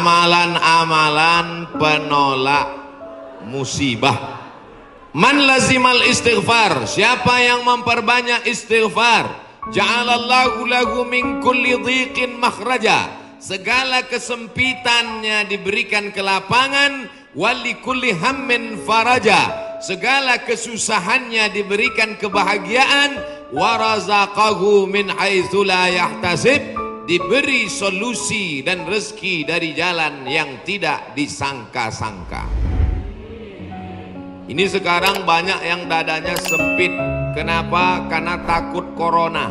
amalan-amalan penolak musibah. Man lazimal istighfar, siapa yang memperbanyak istighfar, ja'alallahu lahu min kulli dhiqin makhraja, segala kesempitannya diberikan kelapangan, wali kulli hammin faraja, segala kesusahannya diberikan kebahagiaan, warazaqahu min haitsu la yahtasib, diberi solusi dan rezeki dari jalan yang tidak disangka-sangka. Ini sekarang banyak yang dadanya sempit. Kenapa? Karena takut corona.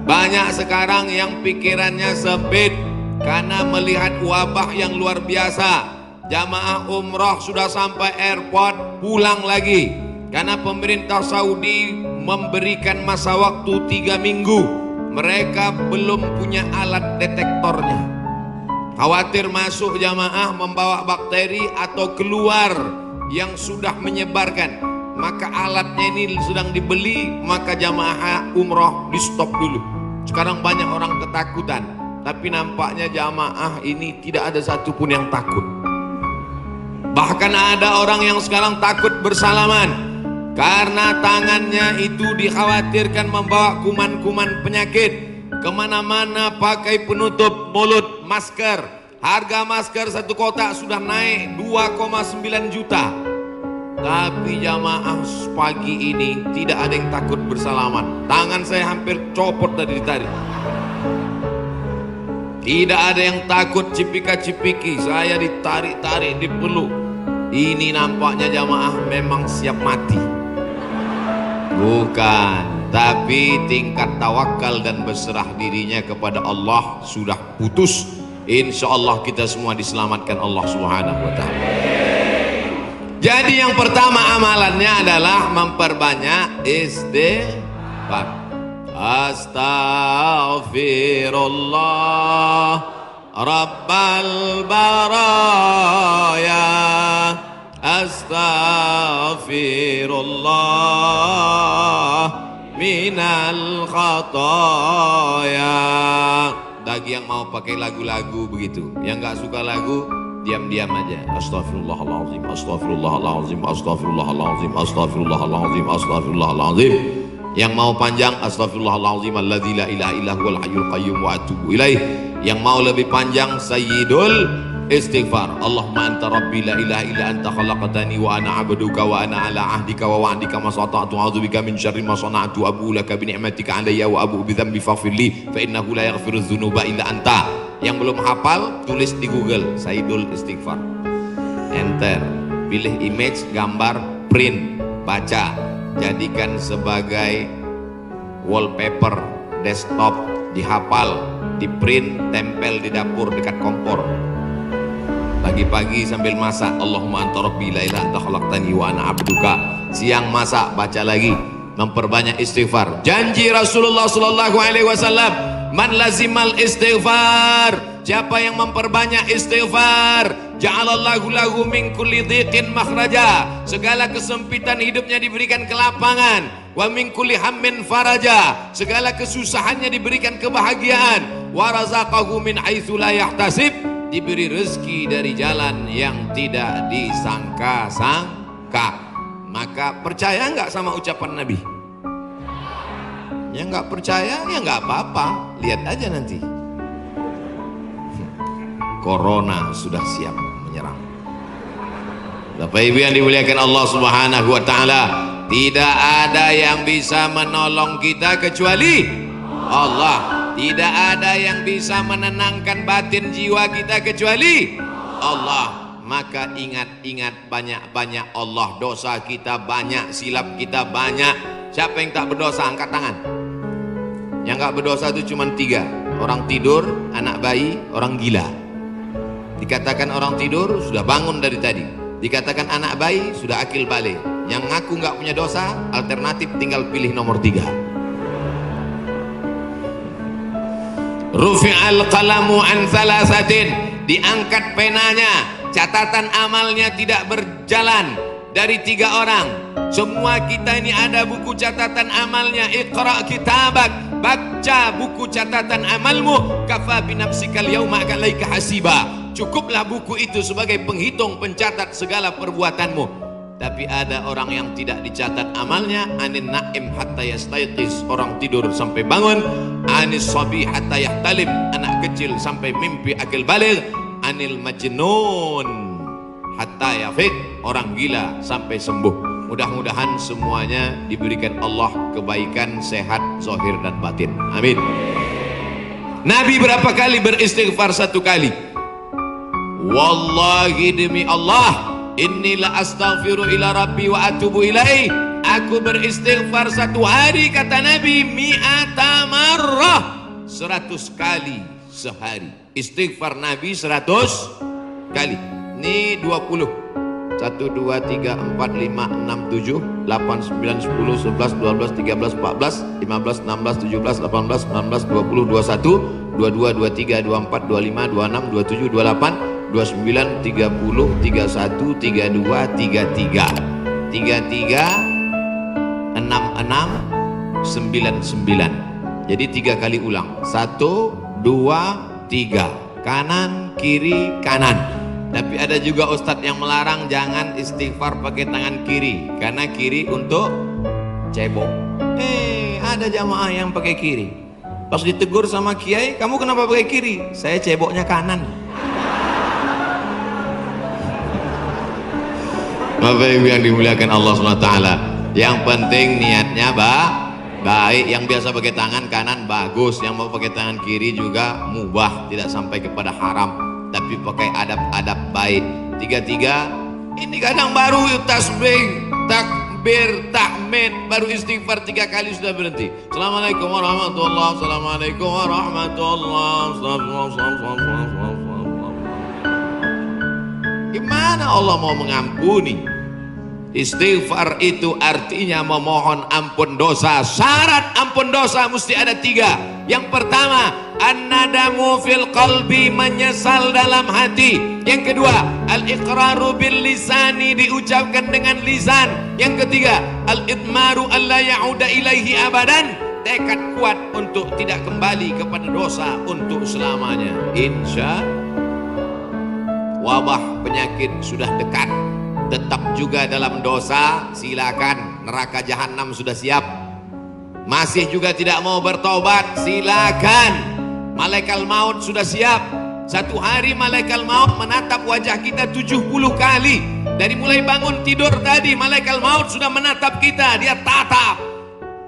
Banyak sekarang yang pikirannya sempit karena melihat wabah yang luar biasa. Jamaah umrah sudah sampai airport pulang lagi karena pemerintah Saudi memberikan masa waktu 3 minggu. Mereka belum punya alat detektornya. Khawatir masuk jamaah membawa bakteri atau keluar yang sudah menyebarkan, maka alatnya ini sedang dibeli, maka jamaah umrah di stop dulu. Sekarang banyak orang ketakutan, tapi nampaknya jamaah ini tidak ada satupun yang takut. Bahkan ada orang yang sekarang takut bersalaman karena tangannya itu dikhawatirkan membawa kuman-kuman penyakit. Kemana-mana pakai penutup mulut, masker. Harga masker satu kotak sudah naik 2,9 juta. Tapi jamaah pagi ini tidak ada yang takut bersalaman. Tangan saya hampir copot dari tadi. Tidak ada yang takut cipika-cipiki. Saya ditarik-tarik, dipeluk. Ini nampaknya jamaah memang siap mati. Bukan, tapi tingkat tawakal dan berserah dirinya kepada Allah sudah putus. Insya Allah kita semua diselamatkan Allah Subhanahu wa ta'ala. Jadi yang pertama amalannya adalah memperbanyak istighfar. Astaghfirullah Rabbal baraya, astaghfirullah minal khataya. Bagi yang mau pakai lagu-lagu begitu, yang nggak suka lagu diam-diam aja. Astaghfirullahaladzim, astaghfirullahaladzim, astaghfirullahaladzim, astaghfirullahaladzim, astaghfirullahaladzim. Yang mau panjang, astaghfirullahaladzim alladzi la ilaha illa huwal hayyul qayyum wa atubu ilaih. Yang mau lebih panjang, sayyidul istighfar. Allahumma anta rabbi la ilaha illa anta khalaqtani wa ana abduka wa ana ala ahdika wa wa'dika ma sata'tu a'udzubika min syarri ma sana'tu abu laka bi ni'matika alayya wa abu bi dzambi faghfirli fa innahu la yaghfiru dzunuba illa anta. Yang belum hafal tulis di Google Sayyidul Istighfar, enter, pilih image, gambar, print, baca, jadikan sebagai wallpaper desktop, dihafal, di print, tempel di dapur dekat kompor. Pagi-pagi sambil masak, Allahumma anta rabbi la ilaha illa anta khalaqtani wa ana abduka. Siang masak, baca lagi, memperbanyak istighfar. Janji Rasulullah sallallahu alaihi wasallam, man lazimal istighfar, siapa yang memperbanyak istighfar, ja'alallahu lahu min kulli dhiqin makhraja, segala kesempitan hidupnya diberikan kelapangan, wa min kulli hammin faraja, segala kesusahannya diberikan kebahagiaan, wa razaqahu min haitsu la yahtasib, diberi rezeki dari jalan yang tidak disangka-sangka. Maka percaya nggak sama ucapan Nabi? Yang nggak percaya ya nggak apa-apa, lihat aja nanti. Corona sudah siap menyerang. Bapak Ibu yang dimuliakan Allah Subhanahu wa taala, tidak ada yang bisa menolong kita kecuali Allah. Tidak ada yang bisa menenangkan batin jiwa kita kecuali Allah. Maka ingat-ingat banyak-banyak Allah. Dosa kita banyak, silap kita banyak. Siapa yang tak berdosa angkat tangan. Yang gak berdosa itu cuma 3. Orang tidur, anak bayi, orang gila. Dikatakan orang tidur sudah bangun dari tadi. Dikatakan anak bayi sudah akil balik. Yang ngaku gak punya dosa, alternatif tinggal pilih nomor 3. Rufi'al qalamu an thalathatin, diangkat penanya, catatan amalnya tidak berjalan. dari 3 orang. Semua kita ini ada buku catatan amalnya. Iqra kitabak, baca buku catatan amalmu. Kafa binafsikal yauma alaika hasiba. Cukuplah buku itu sebagai penghitung, pencatat segala perbuatanmu. Tapi ada orang yang tidak dicatat amalnya. Anin naim hatta yastayqiz, orang tidur sampai bangun. Anis sabi hatta yahtalim, anak kecil sampai mimpi akil baligh. Anil majnun hatta yafiq, orang gila sampai sembuh. Mudah-mudahan semuanya diberikan Allah kebaikan, sehat, zahir dan batin. Amin. Nabi berapa kali beristighfar? 1 kali. Wallahi demi Allah, Innila astaghfiru ila rabbi wa atubu ilaih. Aku beristighfar 1 hari, kata Nabi, mi'ata marrah, 100 kali sehari. Istighfar Nabi 100 kali. Ini 20. 1, 2, 3, 4, 5, 6, 7, 8, 9, 10, 11, 12, 13, 14, 15, 16, 17, 18, 19, 20, 21, 22, 23, 24, 25, 26, 27, 28, 29, 30, 31, 32, 33, 33, 66, 99. Jadi 3 kali ulang. 1, 2, 3. Kanan, kiri, kanan. Tapi ada juga ustadz yang melarang jangan istighfar pakai tangan kiri, karena kiri untuk cebok. Ada jamaah yang pakai kiri. Pas ditegur sama kiai, kamu kenapa pakai kiri? Saya ceboknya kanan. Bapak Ibu yang dimuliakan Allah SWT, yang penting niatnya baik. Yang biasa pakai tangan kanan bagus, yang mau pakai tangan kiri juga mubah, tidak sampai kepada haram, tapi pakai adab-adab baik. 33. Ini kadang baru tasbih, takbir, tahmid, baru istighfar 3 kali sudah berhenti. Assalamualaikum warahmatullahi wabarakatuh. Assalamualaikum warahmatullahi wabarakatuh. Gimana Allah mau mengampuni? Istighfar itu artinya memohon ampun dosa. Syarat ampun dosa mesti ada 3. Yang pertama, an-nadamu fil qalbi, menyesal dalam hati. Yang kedua, al-iqraru bil lisani, diucapkan dengan lisan. Yang ketiga, al-idmaru alla ya'uda ilaihi abadan, tekad kuat untuk tidak kembali kepada dosa untuk selamanya. Insya wabah penyakit sudah dekat, tetap juga dalam dosa, silakan. Neraka jahanam sudah siap. Masih juga tidak mau bertobat, silakan. Malaikat maut sudah siap. 1 hari malaikat maut menatap wajah kita 70 kali. Dari mulai bangun tidur tadi, malaikat maut sudah menatap kita. Dia tatap.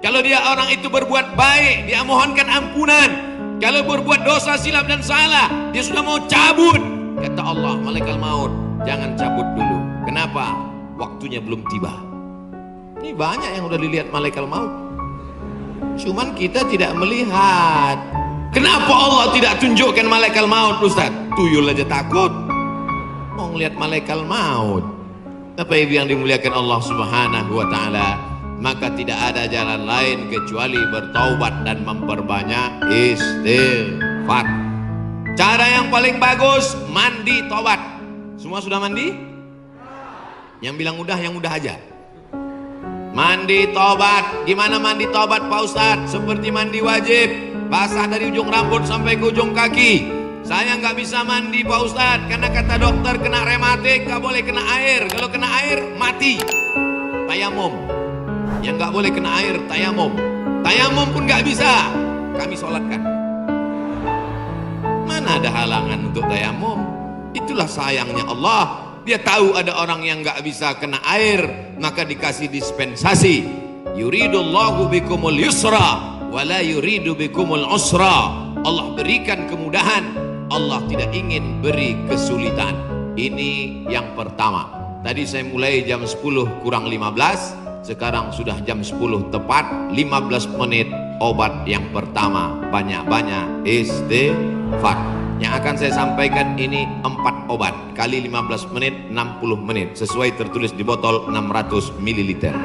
Kalau dia orang itu berbuat baik, dia mohonkan ampunan. Kalau berbuat dosa, silap dan salah, dia sudah mau cabut. Kata Allah, malaikat maut, jangan cabut dulu. Kenapa? Waktunya belum tiba. Ini banyak yang udah dilihat malaikat maut, cuman kita tidak melihat. Kenapa Allah tidak tunjukkan malaikat maut, Ustaz? Tuyul aja takut mau ngelihat malaikat maut. Bapak Ibu yang dimuliakan Allah Subhanahu wa taala, maka tidak ada jalan lain kecuali bertaubat dan memperbanyak istighfar. Cara yang paling bagus, mandi taubat. Semua sudah mandi? Yang bilang udah, yang udah aja. Mandi tobat. Gimana mandi tobat Pak Ustadz? Seperti mandi wajib, basah dari ujung rambut sampai ke ujung kaki. Saya nggak bisa mandi Pak Ustadz, karena kata dokter kena rematik, nggak boleh kena air. Kalau kena air mati. Tayamum. Yang nggak boleh kena air tayamum. Tayamum pun nggak bisa. Kami sholatkan. Mana ada halangan untuk tayamum? Itulah sayangnya Allah. Dia tahu ada orang yang nggak bisa kena air, maka dikasih dispensasi. Yuridullahu bikumul yusra wala yuridu bikumul usra. Allah berikan kemudahan, Allah tidak ingin beri kesulitan. Ini yang pertama. Tadi saya mulai jam 10 kurang 15, sekarang sudah jam 10 tepat. 15 menit obat yang pertama, banyak-banyak istighfar. Yang akan saya sampaikan ini 4 obat kali 15 menit, 60 menit, sesuai tertulis di botol 600 ml.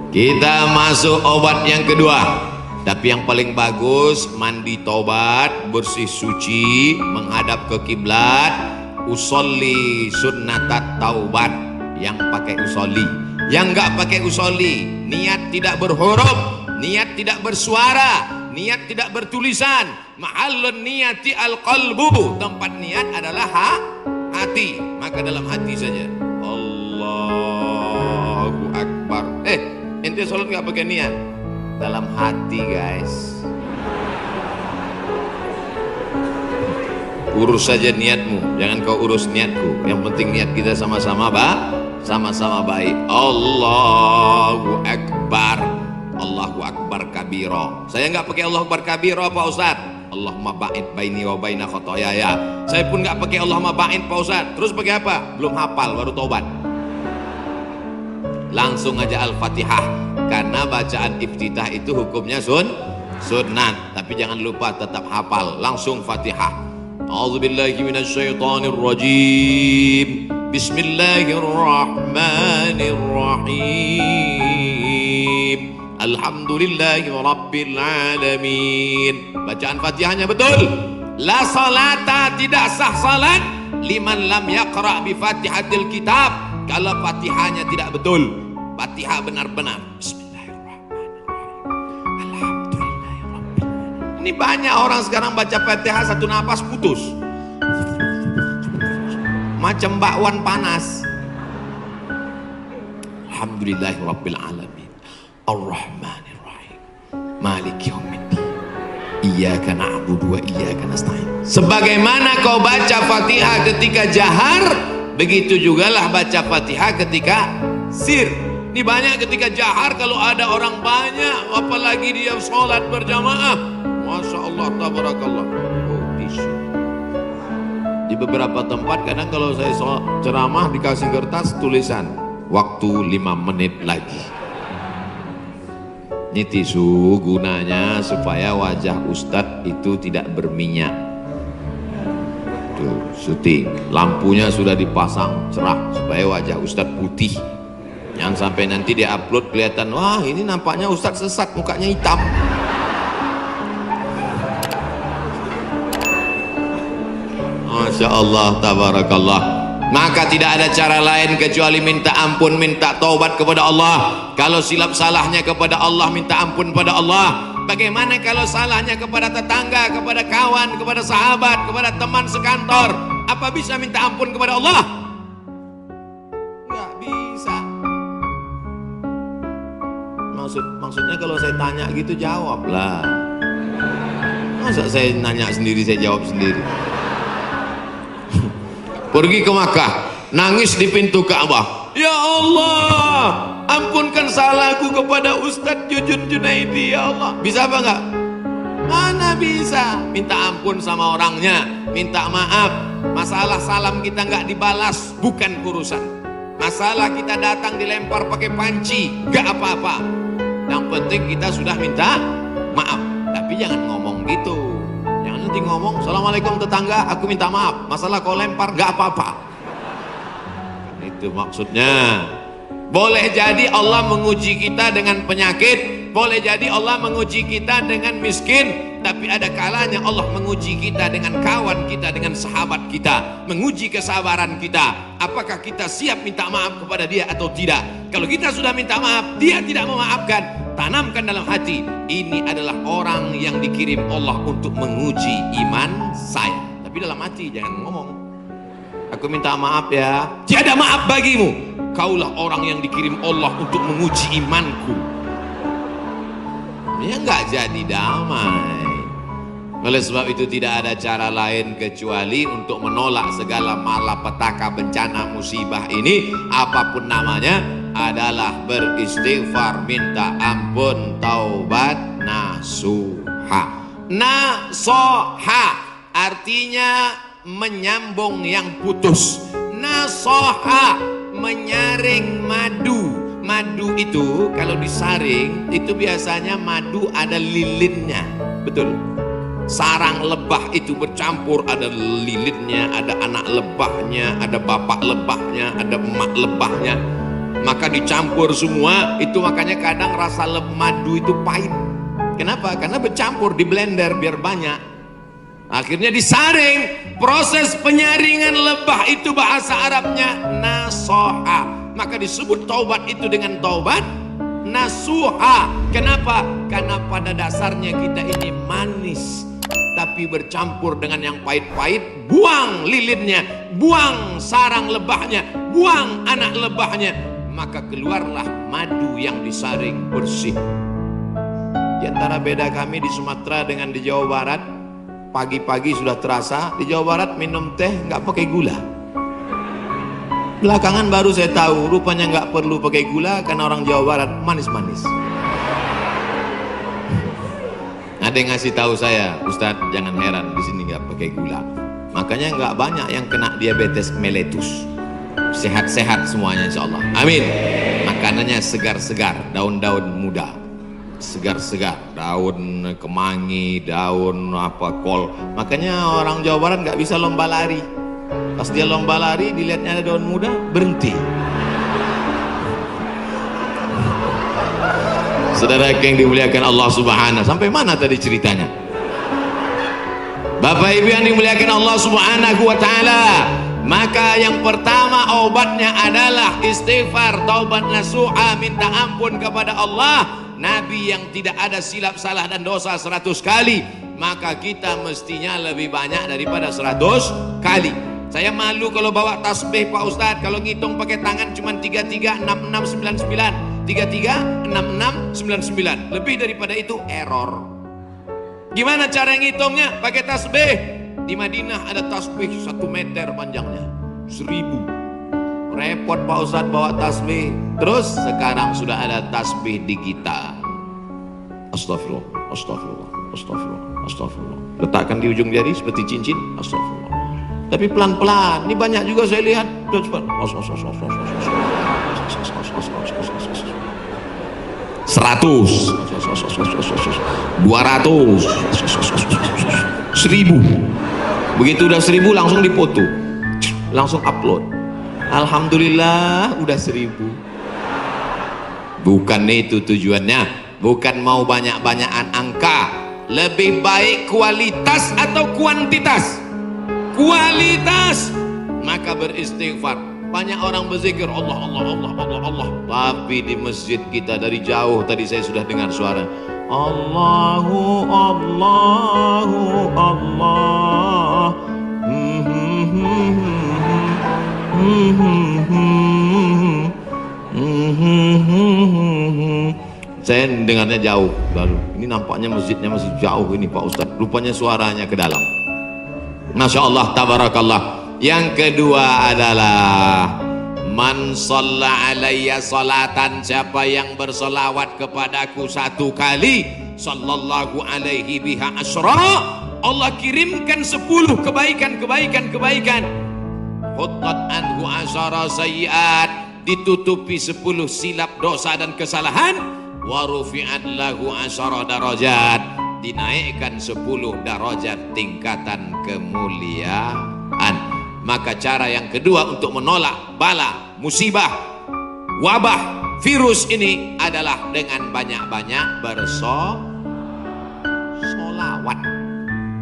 Kita masuk obat yang kedua. Tapi yang paling bagus, mandi taubat, bersih suci, menghadap ke kiblat, usolli sunnatat taubat, yang pakai usolli. Yang nggak pakai usolli, niat tidak berhuruf, niat tidak bersuara, niat tidak bertulisan. Mahallun niyati al-qalbu, tempat niat adalah hati. Maka dalam hati saja Allahu Akbar. Ente sholat nggak pakai niat? Dalam hati guys. Urus saja niatmu, jangan kau urus niatku. Yang penting niat kita sama-sama baik. Allahu Akbar, Allahu Akbar kabiro. Saya nggak pakai Allahu Akbar kabiro Pak Ustaz. Allahumma ba'id baini wa baina khotoyaya. Saya pun nggak pakai Allahumma ba'id Pak Ustaz. Terus pakai apa? Belum hafal, baru tobat. Langsung aja Al-Fatihah, karena bacaan iftitah itu hukumnya sunnat. Tapi jangan lupa tetap hafal. Langsung Fatihah. A'udzubillahi minasyaitonir rajim. Bismillahirrahmanirrahim. Alhamdulillahi rabbil alamin. Bacaan Fatihahnya betul. La salata, tidak sah salat liman lam yaqra bi Fatihatil kitab. Kalau Fatihahnya tidak betul, Fatihah benar-benar Bismillahirrahmanirrahim. Alhamdulillahirabbil alamin. Ini banyak orang sekarang baca Fatihah satu napas putus. Macam bakwan panas. Alhamdulillahirabbil alamin. Ar-Rahmanir-Rahim. Maliki yaumiddin. Iyyaka na'budu wa iyyaka nasta'in. Sebagaimana kau baca Fatihah ketika jahar, begitu jugalah baca Fatihah ketika sir. Ini banyak ketika jahar, kalau ada orang banyak, apalagi dia sholat berjamaah, Masya Allah, tabarakallah. Oh, tisu. Di beberapa tempat kadang kalau saya ceramah dikasih kertas tulisan waktu 5 menit lagi. Ini tisu gunanya supaya wajah Ustadz itu tidak berminyak. Tuh, syuting, lampunya sudah dipasang cerah supaya wajah Ustadz putih. Jangan sampai nanti dia upload kelihatan, wah ini nampaknya Ustadz sesat, mukanya hitam. Masya Allah, tabarakallah. Maka tidak ada cara lain kecuali minta ampun, minta taubat kepada Allah. Kalau silap salahnya kepada Allah, minta ampun pada Allah. Bagaimana kalau salahnya kepada tetangga, kepada kawan, kepada sahabat, kepada teman sekantor? Apa bisa minta ampun kepada Allah? Nggak bisa. Maksudnya kalau saya tanya gitu jawablah. Masa saya nanya sendiri, saya jawab sendiri? Pergi ke Makkah, nangis di pintu Ka'bah. Ya Allah, ampunkan salahku kepada Ustadz Jujun Junaidi, ya Allah. Bisa apa enggak? Mana bisa. Minta ampun sama orangnya, minta maaf. Masalah salam kita enggak dibalas, bukan urusan. Masalah kita datang dilempar pakai panci, enggak apa-apa. Yang penting kita sudah minta maaf. Tapi jangan ngomong gitu. Nanti ngomong, Assalamualaikum tetangga, aku minta maaf, masalah kau lempar gak apa-apa. Itu maksudnya. Boleh jadi Allah menguji kita dengan penyakit, boleh jadi Allah menguji kita dengan miskin, tapi ada kalanya Allah menguji kita dengan kawan kita, dengan sahabat kita, menguji kesabaran kita. Apakah kita siap minta maaf kepada dia atau tidak? Kalau kita sudah minta maaf, dia tidak memaafkan, tanamkan dalam hati, ini adalah orang yang dikirim Allah untuk menguji iman saya. Tapi dalam hati jangan ngomong, aku minta maaf ya, tiada maaf bagimu, kaulah orang yang dikirim Allah untuk menguji imanku. Ya nggak jadi damai. Oleh sebab itu tidak ada cara lain kecuali untuk menolak segala malapetaka, bencana, musibah ini, apapun namanya, adalah beristighfar, minta ampun, taubat, nasuha. Nasoha artinya menyambung yang putus. Nasoha menyaring madu. Madu itu kalau disaring itu biasanya madu ada lilinnya, betul. Sarang lebah itu bercampur, ada lilinnya, ada anak lebahnya, ada bapak lebahnya, ada emak lebahnya. Maka dicampur semua itu, makanya kadang rasa madu itu pahit. Kenapa? Karena bercampur di blender biar banyak. Akhirnya disaring. Proses penyaringan lebah itu bahasa Arabnya nasoha, maka disebut taubat itu dengan taubat nasuha. Kenapa? Karena pada dasarnya kita ini manis, tapi bercampur dengan yang pahit-pahit. Buang lilinnya, buang sarang lebahnya, buang anak lebahnya, maka keluarlah madu yang disaring bersih. Di antara beda kami di Sumatera dengan di Jawa Barat, pagi-pagi sudah terasa. Di Jawa Barat minum teh nggak pakai gula. Belakangan baru saya tahu rupanya nggak perlu pakai gula karena orang Jawa Barat manis-manis. Ada yang ngasih tahu saya, Ustadz jangan heran di sini nggak pakai gula. Makanya nggak banyak yang kena diabetes mellitus. Sehat-sehat semuanya insya Allah. Amin. Makanannya segar-segar, daun-daun muda, segar-segar, daun kemangi, daun apa kol. Makanya orang Jawa Barat nggak bisa lomba lari. Pas dia lomba lari, dilihatnya ada daun muda, berhenti. Saudara yang dimuliakan Allah Subhanahu, sampai mana tadi ceritanya? Bapak Ibu yang dimuliakan Allah Subhanahu wa taala, maka yang pertama obatnya adalah istighfar, taubat nasuha, minta ampun kepada Allah. Nabi yang tidak ada silap salah dan dosa 100 kali, maka kita mestinya lebih banyak daripada 100 kali. Saya malu kalau bawa tasbih Pak Ustadz, kalau ngitung pakai tangan cuma 336699, 336699, lebih daripada itu error. Gimana cara ngitungnya? Pakai tasbih. Di Madinah ada tasbih 1 meter panjangnya, 1000. Repot Pak Ustadz bawa tasbih. Terus sekarang sudah ada tasbih digital. Astagfirullah, astagfirullah, astagfirullah, astagfirullah. Letakkan di ujung jari seperti cincin. Astagfirullah. Tapi pelan-pelan. Ini banyak juga saya lihat. 100, 200, 1000. Begitu udah 1000 langsung dipoto, langsung upload. Alhamdulillah udah 1000. Bukan itu tujuannya, bukan mau banyak-banyakan angka. Lebih baik kualitas atau kuantitas? Kualitas. Maka beristighfar. Banyak orang berzikir Allah, Allah, Allah, Allah, Allah, tapi di masjid kita dari jauh tadi saya sudah dengar suara Allahu, Allahu, Allah. Saya dengarnya jauh. Lalu ini nampaknya masjidnya masih jauh ini Pak Ustadz. Rupanya suaranya ke dalam. Masya Allah, tabarakallah. Yang kedua adalah man shalla alayya salatan, siapa yang bersolawat kepadaku 1 kali, sallallahu alaihi biha asyra, Allah kirimkan 10 kebaikan. Huttat anhu asyara sayyiat, ditutupi 10 silap dosa dan kesalahan. Wa rufi'at lahu asyara darajat, dinaikkan 10 darajat tingkatan kemuliaan. Maka cara yang kedua untuk menolak bala, musibah, wabah, virus ini adalah dengan banyak-banyak bersolawat.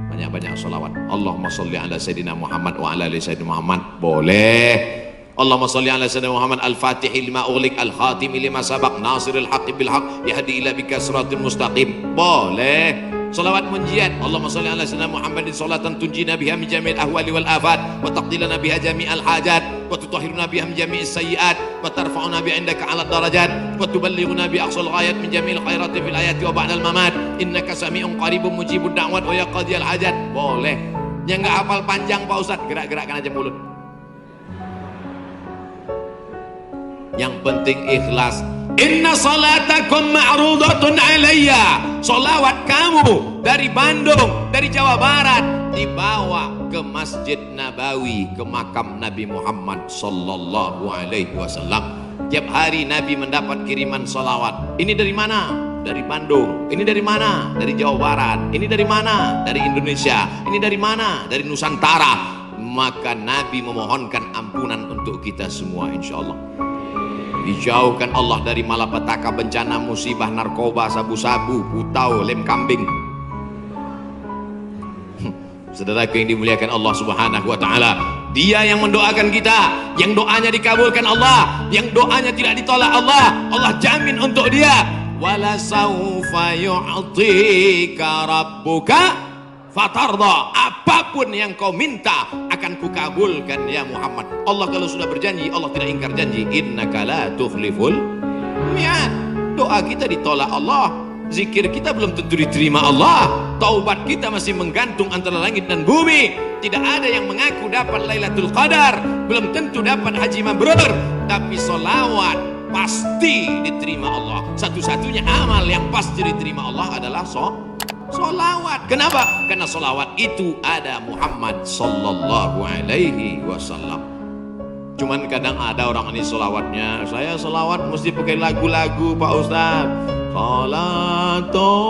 Banyak-banyak solawat. Allahumma sholli ala Sayyidina Muhammad wa ala ali Sayyidina Muhammad. Boleh. Allahumma sholli ala Sayyidina Muhammad al-Fatih lima ughliq al-Khatim lima sabaq nasiril haqqi bil haqq yahdi ila bika siratal mustaqim. Boleh. Salawat munjiat. Allahumma sholli ala Sayyidina Muhammadin sholatan tunjina biha min jami'il ahwali wal afat wa taqdilana biha jami'al hajat wa tutahhiruna biha min jami'is sayyiat wa tarfa'una bi indaka 'ala darajat wa tuballighuna bi aqsal ghayat min jami'il khairati fil hayati wa ba'dal mamat innaka sami'un qaribun mujibud da'wat wa ya qadiyal hajat. Boleh. Yang enggak hafal panjang Pak Ustaz, gerak-gerakkan aja mulut. Yang penting ikhlas. Inna salatakum ma'rudatun alayya. Solawat kamu dari Bandung, dari Jawa Barat, dibawa ke Masjid Nabawi, ke makam Nabi Muhammad sallallahu alaihi wasallam. Tiap hari Nabi mendapat kiriman solawat. Ini dari mana? Dari Bandung. Ini dari mana? Dari Jawa Barat. Ini dari mana? Dari Indonesia. Ini dari mana? Dari Nusantara. Maka Nabi memohonkan ampunan untuk kita semua insyaallah. Dijauhkan Allah dari malapetaka, bencana, musibah, narkoba, sabu-sabu, putau, lem kambing. Saudaraku yang dimuliakan Allah Subhanahu wa taala, Dia yang mendoakan kita, yang doanya dikabulkan Allah, yang doanya tidak ditolak Allah. Allah jamin untuk dia, wala saufa yu'tika rabbuka fatarda. Apapun yang kau minta akan kukabulkan ya Muhammad. Allah kalau sudah berjanji, Allah tidak ingkar janji. Innaka la tukhliful mi'ad. Doa kita ditolak Allah, zikir kita belum tentu diterima Allah, taubat kita masih menggantung antara langit dan bumi. Tidak ada yang mengaku dapat Lailatul Qadar, belum tentu dapat haji mabrur, tapi solawat pasti diterima Allah. Satu-satunya amal yang pasti diterima Allah adalah solawat. Kenapa? Karena solawat itu ada Muhammad sallallahu alaihi wasallam. Cuman kadang ada orang ini solawatnya, saya solawat mesti pakai lagu-lagu Pak Ustaz. Salatullah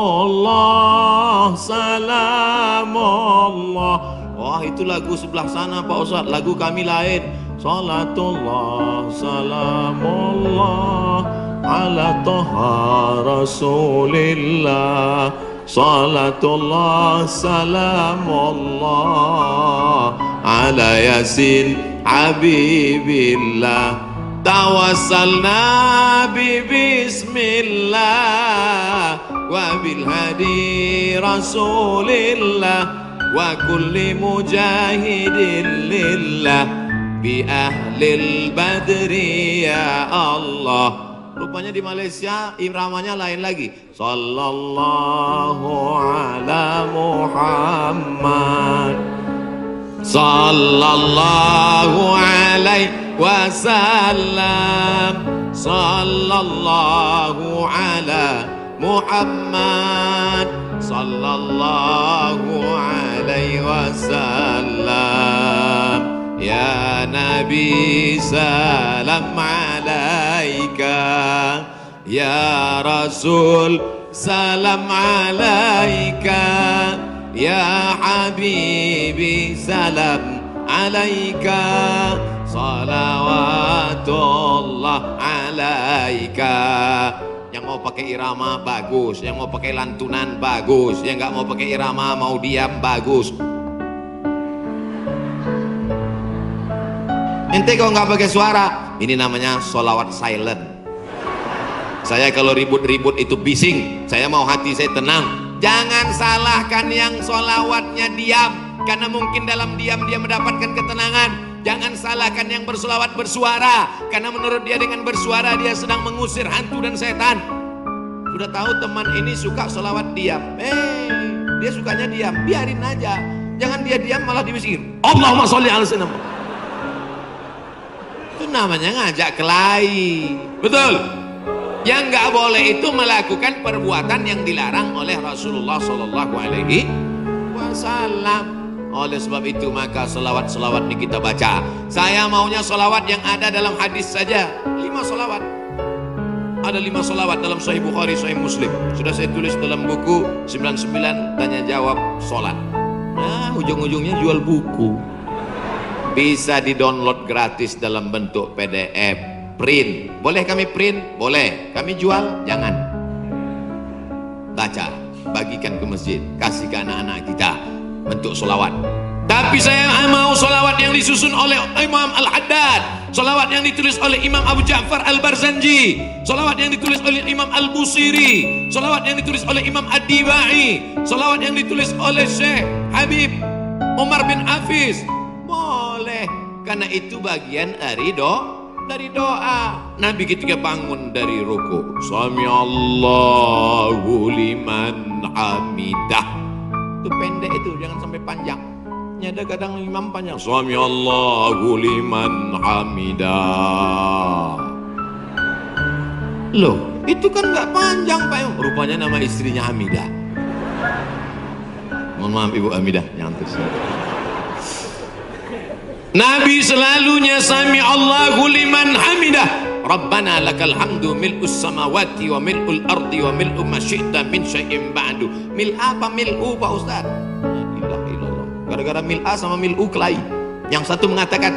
salamullah. Wah, itu lagu sebelah sana Pak Ustaz, lagu kami lain. Salatullah salamullah ala toha rasulillah. Salatullah salamullah ala yasin habibillah. Tawassalna bi bismillah wa bil hadi rasulillah wa kulli mujahidin lillah bi ahlil badri ya Allah. Rupanya di Malaysia iramanya lain lagi. Sallallahu ala Muhammad sallallahu alaihi wasallam. Sallallahu ala Muhammad sallallahu alaihi wasallam. Ya Nabi salam alaika, ya Rasul salam alaika, ya Habibi salam alaika, salawatullah alaika. Yang mau pakai irama bagus, yang mau pakai lantunan bagus, yang nggak mau pakai irama mau diam bagus. Ente kalau nggak pakai suara, ini namanya solawat silent. Saya kalau ribut-ribut itu bising, saya mau hati saya tenang. Jangan salahkan yang solawatnya diam, karena mungkin dalam diam dia mendapatkan ketenangan. Jangan salahkan yang bersolawat bersuara, karena menurut dia dengan bersuara dia sedang mengusir hantu dan setan. Sudah tahu teman ini suka solawat diam, dia sukanya diam, biarin aja. Jangan dia diam malah dibisir Allahumma sholli ala sayyidina. Itu namanya ngajak kelahi. Betul. Yang nggak boleh itu melakukan perbuatan yang dilarang oleh Rasulullah Sallallahu Alaihi Wasallam. Oleh sebab itu maka selawat-selawat ini kita baca. Saya maunya selawat yang ada dalam hadis saja. 5 selawat. Ada 5 selawat dalam Sahih Bukhari, Sahih Muslim. Sudah saya tulis dalam buku 99 tanya jawab solat. Nah, ujung-ujungnya jual buku. Bisa di-download gratis dalam bentuk PDF, print. Boleh kami print? Boleh. Kami jual? Jangan. Baca, bagikan ke masjid, kasih ke anak-anak kita bentuk solawat. Tapi saya mau solawat yang disusun oleh Imam Al-Haddad, solawat yang ditulis oleh Imam Abu Ja'far Al-Barzanji, solawat yang ditulis oleh Imam Al-Busiri, solawat yang ditulis oleh Imam Ad-Dibai, solawat yang ditulis oleh Syekh Habib Umar bin Hafiz. Boleh, karena itu bagian dari doa. Nabi ketika bangun dari ruku, Sami Allahu liman hamidah. Itu pendek itu, jangan sampai panjang. Ada kadang imam panjang, Sami Allahu liman hamidah. Loh, itu kan nggak panjang Pak. Rupanya nama istrinya Hamidah. Mohon maaf Ibu Hamidah, nyantus. Nabi selalunya Sami Allahu liman hamidah. Rabbana lakal hamdu mil'us samawati wa mil'ul ardi wa mil'u ma syi'ta min syai'in ba'du. Mil apa mil'u Pak Ustaz? La ilaha illallah. Gara-gara mil'a sama mil'u kelahi. Yang satu mengatakan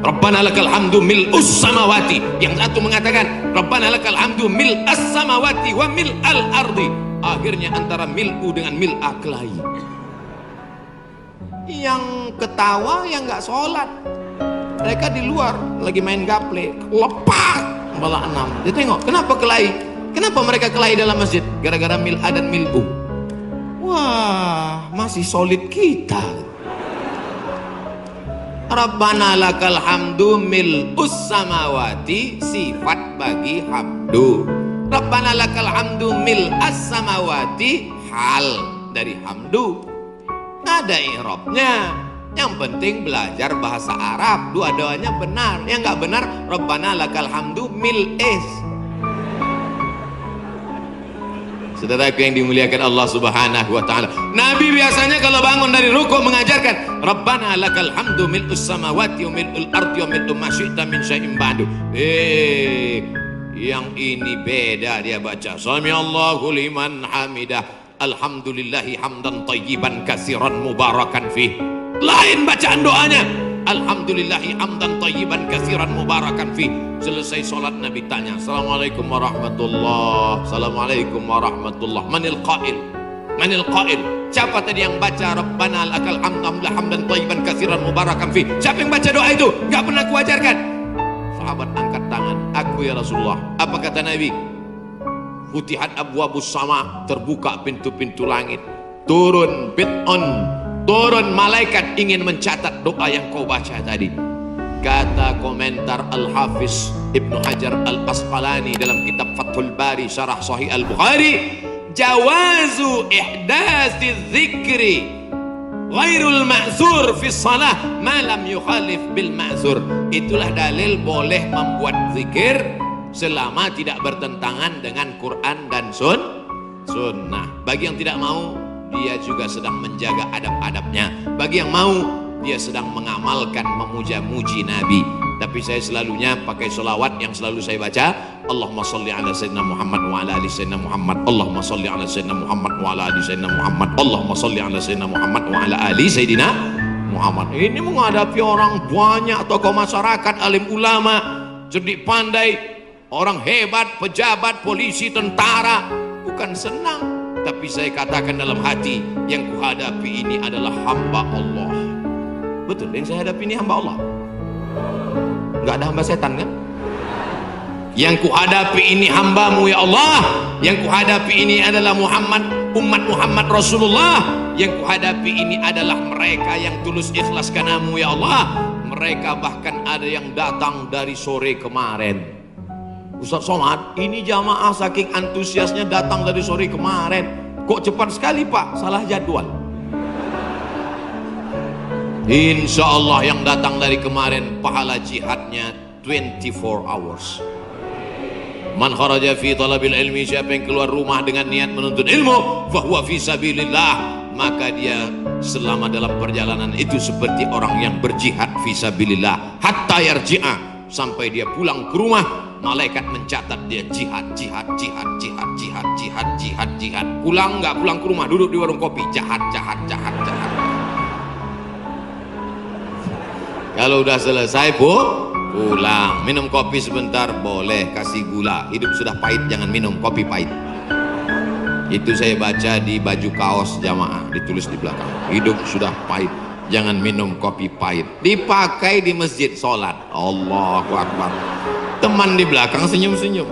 Rabbana lakal hamdu mil'us samawati. Yang satu mengatakan Rabbana lakal hamdu mil'as samawati wa mil'al ardi. Akhirnya antara mil'u dengan mil'a kelahi. Yang ketawa yang nggak sholat. Mereka di luar lagi main gaple, lepak malah 6. Dia tengok, kenapa kelahi? Kenapa mereka kelahi dalam masjid? Gara-gara mil A dan mil U. Wah, masih solid kita. Rabbana lakal hamdu mil'us samawati, sifat bagi hamdu. Rabbana lakal hamdu mil'as samawati, hal dari hamdu. Ada i'rabnya. Yang penting belajar bahasa Arab. Dua-duanya benar. Yang nggak benar, Rabbana lakal hamdu mil'is. Saudaraku yang dimuliakan Allah Subhanahu wa taala. Nabi biasanya kalau bangun dari rukuk mengajarkan Rabbana lakal hamdu mil'us samawati wa mil'ul ardi wa mil'u ma syi'ta min syai'in ba'du. Yang ini beda dia baca. Sami Allahu liman hamidah. Alhamdulillahi hamdan tayyiban katsiran mubarakan fih. Lain bacaan doanya. Alhamdulillahi hamdan tayyiban katsiran mubarakan fih. Selesai sholat Nabi tanya, Assalamualaikum warahmatullah. Assalamualaikum warahmatullah. Manil qail? Manil qail? Siapa tadi yang baca Rabbana lakal hamdan tayyiban katsiran mubarakan fih? Siapa yang baca doa itu? Gak pernah kuajarkan. Sahabat angkat tangan, aku ya Rasulullah. Apa kata Nabi? Futihat abwabus sama, terbuka pintu-pintu langit. Turun bid'un, turun malaikat ingin mencatat doa yang kau baca tadi. Kata komentar Al-Hafiz Ibnu Hajar Al-Asqalani dalam kitab Fathul Bari Syarah Sahih Al-Bukhari, jawazu ihdasi dzikri ghairul ma'zur fi shalah ma lam yukhalif bil ma'zur. Itulah dalil boleh membuat zikir selama tidak bertentangan dengan Quran dan sunnah. Bagi yang tidak mau, dia juga sedang menjaga adab-adabnya. Bagi yang mau, dia sedang mengamalkan memuja-muji Nabi. Tapi saya selalunya pakai sholawat yang selalu saya baca. Allahumma salli ala sayyidina Muhammad wa ala ali sayyidina Muhammad. Allahumma salli ala sayyidina Muhammad wa ala ali sayyidina Muhammad. Allahumma salli ala sayyidina Muhammad wa ala ali sayyidina Muhammad. Ini menghadapi orang banyak, tokoh masyarakat, alim ulama, cerdik pandai, orang hebat, pejabat, polisi, tentara. Bukan senang, tapi saya katakan dalam hati, yang kuhadapi ini adalah hamba Allah. Betul, yang saya hadapi ini hamba Allah. Nggak ada hamba setan kan? Yang kuhadapi ini hambamu ya Allah. Yang kuhadapi ini adalah Muhammad, umat Muhammad Rasulullah. Yang kuhadapi ini adalah mereka yang tulus ikhlas karenamu ya Allah. Mereka bahkan ada yang datang dari sore kemarin. Ustaz Somad, ini jamaah saking antusiasnya datang dari sore kemarin. Kok cepat sekali Pak? Salah jadwal. Insya Allah yang datang dari kemarin pahala jihadnya 24 hours. Man kharaja fi talabil ilmi, siapa yang keluar rumah dengan niat menuntut ilmu, fahuwa fi sabilillah, maka dia selama dalam perjalanan itu seperti orang yang berjihad fi sabilillah hatta yarji'a, sampai dia pulang ke rumah. Malaikat mencatat dia jihad. Pulang nggak pulang ke rumah, duduk di warung kopi, jahat. Kalau udah selesai pulang, minum kopi sebentar boleh, kasih gula. Hidup sudah pahit, jangan minum kopi pahit. Itu saya baca di baju kaos jamaah, ditulis di belakang. Hidup sudah pahit, jangan minum kopi pahit. Dipakai di masjid sholat. Allahu Akbar. Teman di belakang senyum-senyum.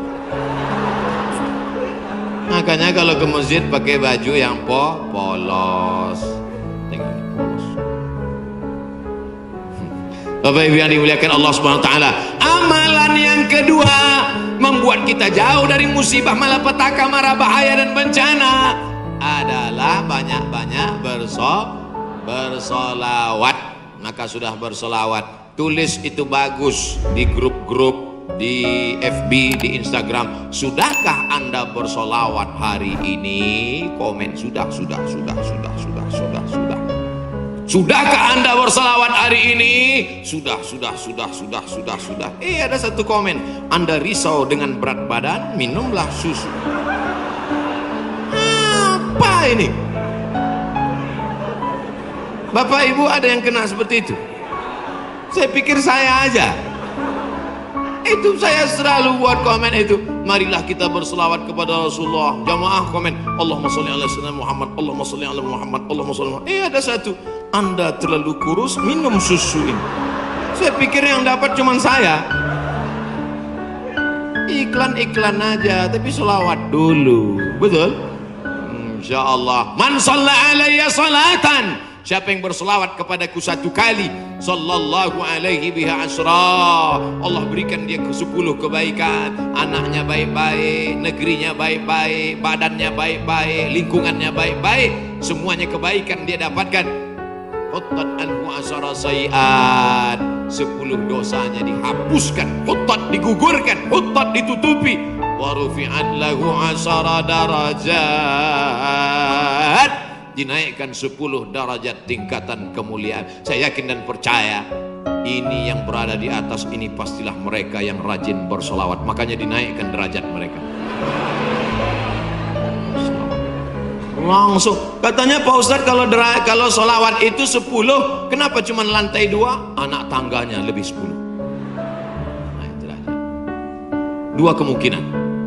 Makanya kalau ke masjid pakai baju yang polos. Polos. Bapak Ibu yang dimuliakan Allah Subhanahu wa taala, amalan yang kedua membuat kita jauh dari musibah, malapetaka, mara bahaya dan bencana adalah banyak-banyak bersolawat. Maka sudah bersolawat, tulis itu bagus di grup-grup, di FB, di Instagram. Sudahkah Anda bersolawat hari ini? Komen sudah. Sudahkah Anda bersolawat hari ini? Sudah. Ada satu komen, Anda risau dengan berat badan, minumlah susu. Apa ini? Bapak Ibu ada yang kena seperti itu? Saya pikir saya aja. Itu saya selalu buat komen itu. Marilah kita berselawat kepada Rasulullah. Jamaah komen, Allahumma sholli ala sayyidina Muhammad, Allahumma sholli ala Muhammad, Allahumma sholli ala Muhammad. Ada satu, Anda terlalu kurus, minum susu ini. Saya pikir yang dapat cuma saya. Iklan-iklan aja, tapi selawat dulu. Betul? Insya Allah. Man shalla alayya salatan, siapa yang berselawat kepadaku satu kali, sallallahu alaihi biha asra, Allah berikan dia ke 10 kebaikan. Anaknya baik-baik, negerinya baik-baik, badannya baik-baik, lingkungannya baik-baik, semuanya kebaikan dia dapatkan. Huttat anhu asara sayiat, 10 dosanya dihapuskan, huttat digugurkan, huttat ditutupi. Wa rufi'at lahu asara darajat, dinaikkan 10 derajat tingkatan kemuliaan. Saya yakin dan percaya ini yang berada di atas ini pastilah mereka yang rajin bersolawat, makanya dinaikkan derajat mereka. Langsung katanya Pak Ustadz, kalau solawat itu 10, kenapa cuma lantai 2? Anak tangganya lebih 10. Nah itulah dia. 2 kemungkinan,